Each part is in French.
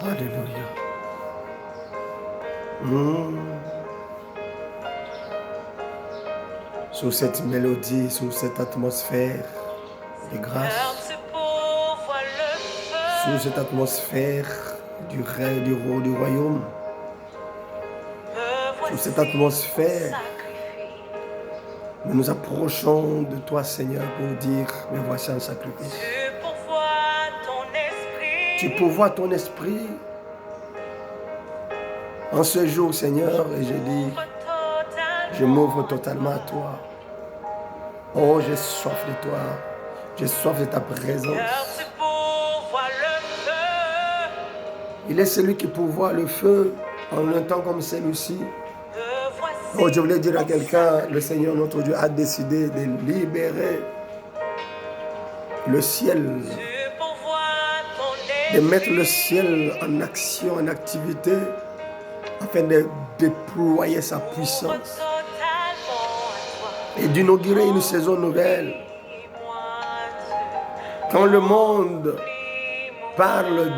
Alléluia. Mmh. Sur cette mélodie, sur cette atmosphère de grâce, sur cette atmosphère du royaume, sur cette atmosphère, nous nous approchons de toi, Seigneur, pour dire, mais voici un sacrifice. Tu pourvois ton esprit en ce jour, Seigneur, et je dis, je m'ouvre totalement à toi. Oh, j'ai soif de toi. J'ai soif de ta présence. Il est celui qui pourvoit le feu en un temps comme celui-ci. Oh, je voulais dire à quelqu'un, le Seigneur notre Dieu a décidé de libérer le ciel, de mettre le ciel en action, en activité, afin de déployer sa puissance et d'inaugurer une saison nouvelle. Quand le monde parle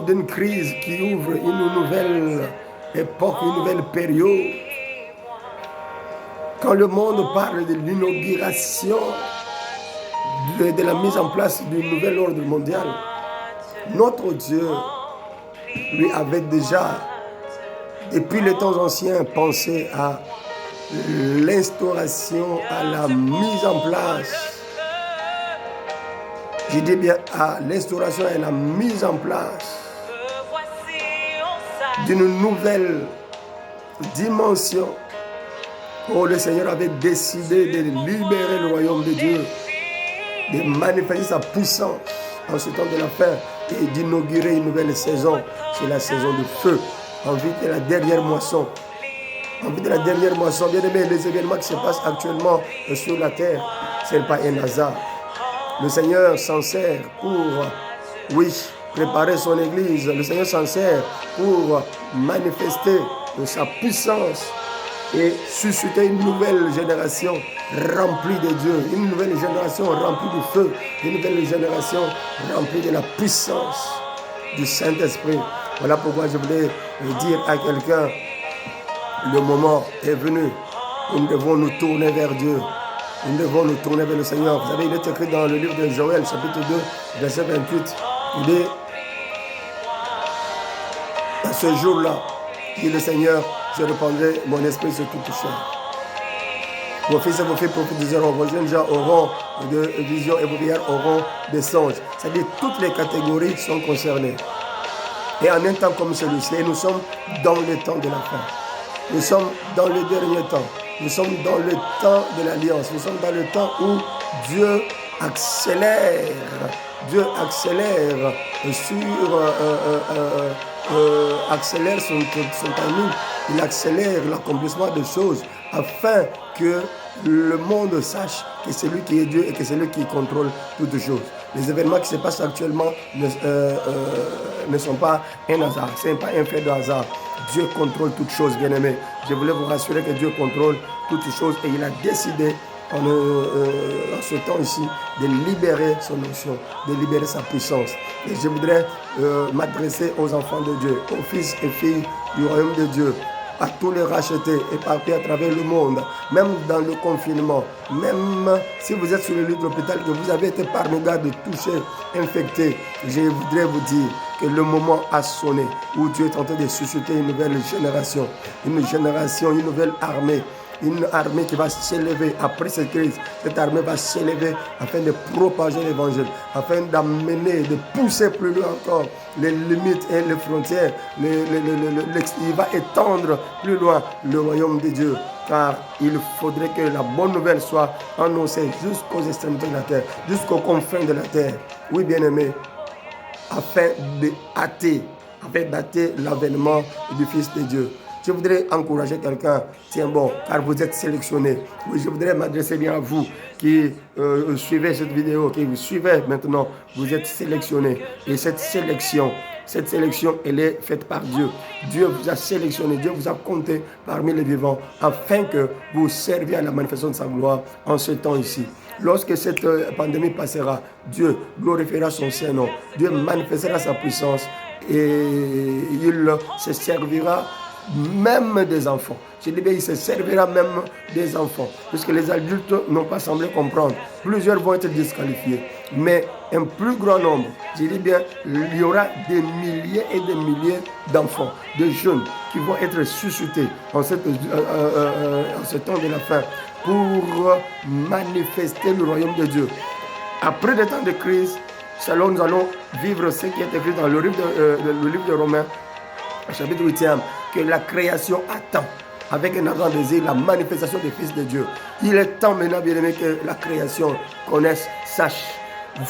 d'une crise qui ouvre une nouvelle époque, une nouvelle période, quand le monde parle de l'inauguration de la mise en place du nouvel ordre mondial, notre Dieu lui avait déjà, depuis les temps anciens, pensé à l'instauration, à la mise en place. Je dis bien à l'instauration et la mise en place d'une nouvelle dimension. Oh, le Seigneur avait décidé de libérer le royaume de Dieu, de manifester sa puissance en ce temps de la fin et d'inaugurer une nouvelle saison. C'est la saison de feu, en vue de la dernière moisson. En vue de la dernière moisson, bien aimé, les événements qui se passent actuellement sur la terre, ce n'est pas un hasard. Le Seigneur s'en sert pour, oui, préparer son Église. Le Seigneur s'en sert pour manifester sa puissance et susciter une nouvelle génération remplie de Dieu, une nouvelle génération remplie du feu, une nouvelle génération remplie de la puissance du Saint-Esprit. Voilà pourquoi je voulais dire à quelqu'un, le moment est venu. Nous devons nous tourner vers Dieu. Nous devons nous tourner vers le Seigneur. Vous savez, il est écrit dans le livre de Joël, chapitre 2, verset 28. Il est à ce jour-là, dit le Seigneur, je répandrai mon esprit sur toute chair. Vos fils et vos filles prophétiseront, vos jeunes gens auront de visions et vos vieillards auront des songes. C'est-à-dire toutes les catégories sont concernées. Et en un temps comme celui-ci, nous sommes dans le temps de la fin. Nous sommes dans le dernier temps. Nous sommes dans le temps de l'alliance. Nous sommes dans le temps où Dieu accélère. Dieu accélère accélère son timing. Il accélère l'accomplissement des choses afin que le monde sache que c'est lui qui est Dieu et que c'est lui qui contrôle toutes choses. Les événements qui se passent actuellement ne sont pas un hasard. Ce n'est pas un fait de hasard. Dieu contrôle toutes choses, bien-aimés. Je voulais vous rassurer que Dieu contrôle toutes choses et il a décidé en ce temps ici de libérer son onction, de libérer sa puissance. Et je voudrais m'adresser aux enfants de Dieu, aux fils et filles du royaume de Dieu, à tous les rachetés éparpillés à travers le monde, même dans le confinement, même si vous êtes sur le lit de l'hôpital, que vous avez été par mégarde touché, infecté, je voudrais vous dire que le moment a sonné où Dieu est en train de susciter une nouvelle génération, une nouvelle armée. Une armée qui va s'élever après cette crise. Cette armée va s'élever afin de propager l'évangile, afin d'amener, de pousser plus loin encore les limites et les frontières. Il va étendre plus loin le royaume de Dieu. Car il faudrait que la bonne nouvelle soit annoncée jusqu'aux extrémités de la terre, jusqu'aux confins de la terre. Oui, bien-aimés, afin d'hâter l'avènement du Fils de Dieu. Je voudrais encourager quelqu'un, tiens bon, car vous êtes sélectionné. Oui, je voudrais m'adresser bien à vous qui suivez cette vidéo, qui vous suivez maintenant, vous êtes sélectionné. Et cette sélection, Cette sélection, elle est faite par Dieu. Dieu vous a sélectionné, Dieu vous a compté parmi les vivants afin que vous serviez à la manifestation de sa gloire en ce temps ici. Lorsque cette pandémie passera, Dieu glorifiera son Saint-Nom. Dieu manifestera sa puissance et il se servira même des enfants. Je dis bien, il se servira même des enfants. Puisque les adultes n'ont pas semblé comprendre. Plusieurs vont être disqualifiés. Mais un plus grand nombre, je dis bien, il y aura des milliers et des milliers d'enfants, de jeunes qui vont être suscités en ce temps de la fin pour manifester le royaume de Dieu. Après des temps de crise, selon nous allons vivre ce qui est écrit dans le livre de Romains, chapitre 8e, que la création attend avec un ardent désir la manifestation des fils de Dieu. Il est temps maintenant, bien aimé, que la création connaisse, sache,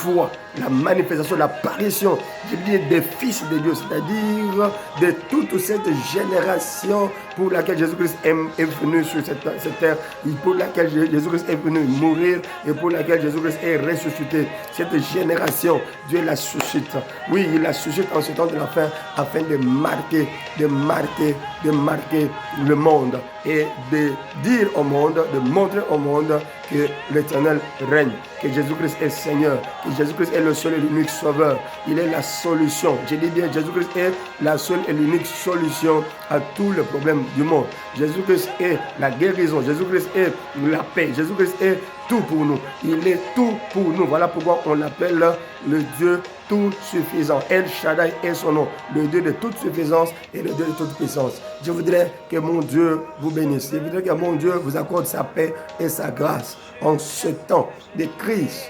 voit la manifestation, l'apparition, je dis, des fils de Dieu, c'est-à-dire de toute cette génération pour laquelle Jésus-Christ est venu sur cette terre, pour laquelle Jésus-Christ est venu mourir et pour laquelle Jésus-Christ est ressuscité. Cette génération, Dieu la suscite. Oui, il la suscite en ce temps de la fin afin de marquer le monde et de dire au monde, de montrer au monde que l'Éternel règne, que Jésus-Christ est Seigneur, que Jésus-Christ est le seul et l'unique sauveur. Il est la solution. Je dis bien, Jésus-Christ est la seule et l'unique solution à tous les problèmes du monde. Jésus-Christ est la guérison. Jésus-Christ est la paix. Jésus-Christ est tout pour nous. Il est tout pour nous. Voilà pourquoi on l'appelle le Dieu tout suffisant. El Shaddai est son nom. Le Dieu de toute suffisance et le Dieu de toute puissance. Je voudrais que mon Dieu vous bénisse. Je voudrais que mon Dieu vous accorde sa paix et sa grâce en ce temps de crise.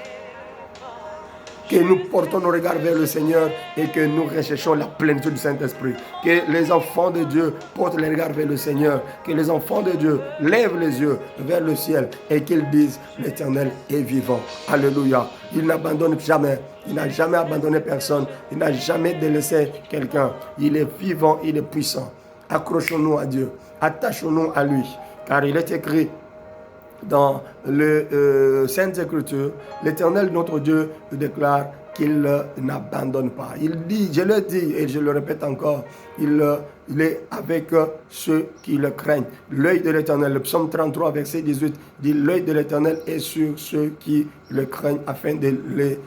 Que nous portons nos regards vers le Seigneur et que nous recherchons la plénitude du Saint-Esprit. Que les enfants de Dieu portent les regards vers le Seigneur. Que les enfants de Dieu lèvent les yeux vers le ciel et qu'ils disent l'Éternel est vivant. Alléluia. Il n'abandonne jamais. Il n'a jamais abandonné personne. Il n'a jamais délaissé quelqu'un. Il est vivant, il est puissant. Accrochons-nous à Dieu. Attachons-nous à lui. Car il est écrit dans le Sainte Écriture, l'Éternel notre Dieu déclare qu'il n'abandonne pas. Il dit, je le dis et je le répète encore, il est avec ceux qui le craignent. L'œil de l'Éternel, le psaume 33, verset 18, dit l'œil de l'Éternel est sur ceux qui le craignent afin de les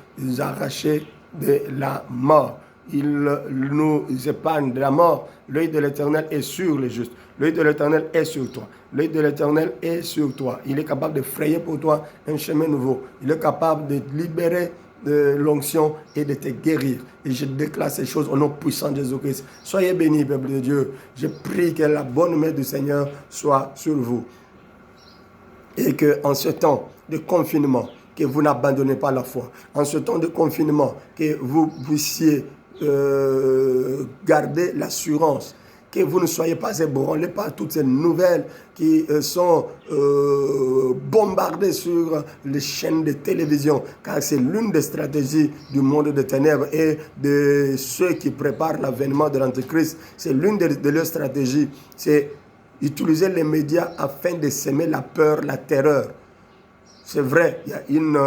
arracher de la mort. Il nous épargne de la mort. L'œil de l'Éternel est sur les justes. L'œil de l'Éternel est sur toi. L'œil de l'Éternel est sur toi. Il est capable de frayer pour toi un chemin nouveau. Il est capable de te libérer de l'onction et de te guérir. Et je déclare ces choses au nom puissant de Jésus-Christ. Soyez bénis, peuple de Dieu. Je prie que la bonne main du Seigneur soit sur vous. Et qu'en ce temps de confinement, que vous n'abandonnez pas la foi. En ce temps de confinement, que vous puissiez garder l'assurance, que vous ne soyez pas ébranlés par toutes ces nouvelles qui sont bombardées sur les chaînes de télévision, car c'est l'une des stratégies du monde des ténèbres et de ceux qui préparent l'avènement de l'Antéchrist. C'est l'une de leurs stratégies, c'est utiliser les médias afin de semer la peur, la terreur. C'est vrai, il y a une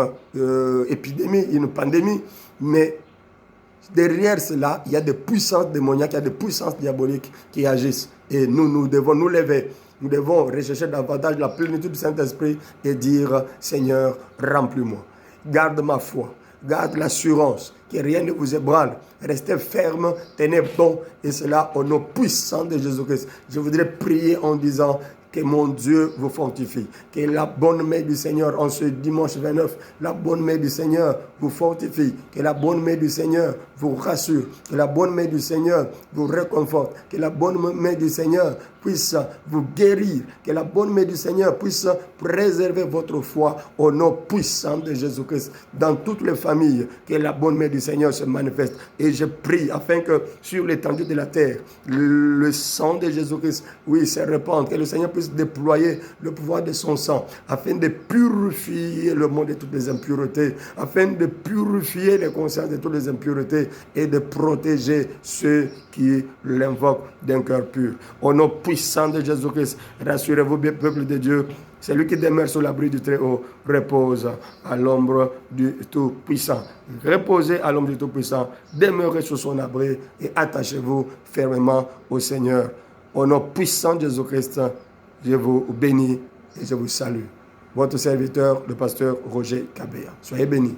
épidémie, une pandémie, mais derrière cela, il y a des puissances démoniaques, il y a des puissances diaboliques qui agissent. Et nous devons nous lever. Nous devons rechercher davantage la plénitude du Saint-Esprit et dire, Seigneur, remplis-moi. Garde ma foi. Garde l'assurance que rien ne vous ébranle. Restez ferme, tenez bon. Et cela au nom puissant de Jésus-Christ. Je voudrais prier en disant que mon Dieu vous fortifie. Que la bonne main du Seigneur en ce dimanche 29, la bonne main du Seigneur vous fortifie. Que la bonne main du Seigneur vous rassure. Que la bonne main du Seigneur vous réconforte. Que la bonne main du Seigneur puisse vous guérir. Que la bonne main du Seigneur puisse préserver votre foi au nom puissant de Jésus-Christ. Dans toutes les familles, que la bonne main du Seigneur se manifeste. Et je prie afin que sur l'étendue de la terre, le sang de Jésus-Christ, oui, se répande. Que le Seigneur puisse déployer le pouvoir de son sang afin de purifier le monde de toutes les impuretés, afin de purifier les consciences de toutes les impuretés et de protéger ceux qui l'invoquent d'un cœur pur. Au nom puissant de Jésus-Christ, rassurez-vous, bien peuple de Dieu, Celui qui demeure sous l'abri du Très-Haut repose à l'ombre du Tout-Puissant. Reposez à l'ombre du Tout-Puissant, demeurez sous son abri et attachez-vous fermement au Seigneur. Au nom puissant de Jésus-Christ, je vous bénis et je vous salue. Votre serviteur, le pasteur Roger Kabea. Soyez bénis.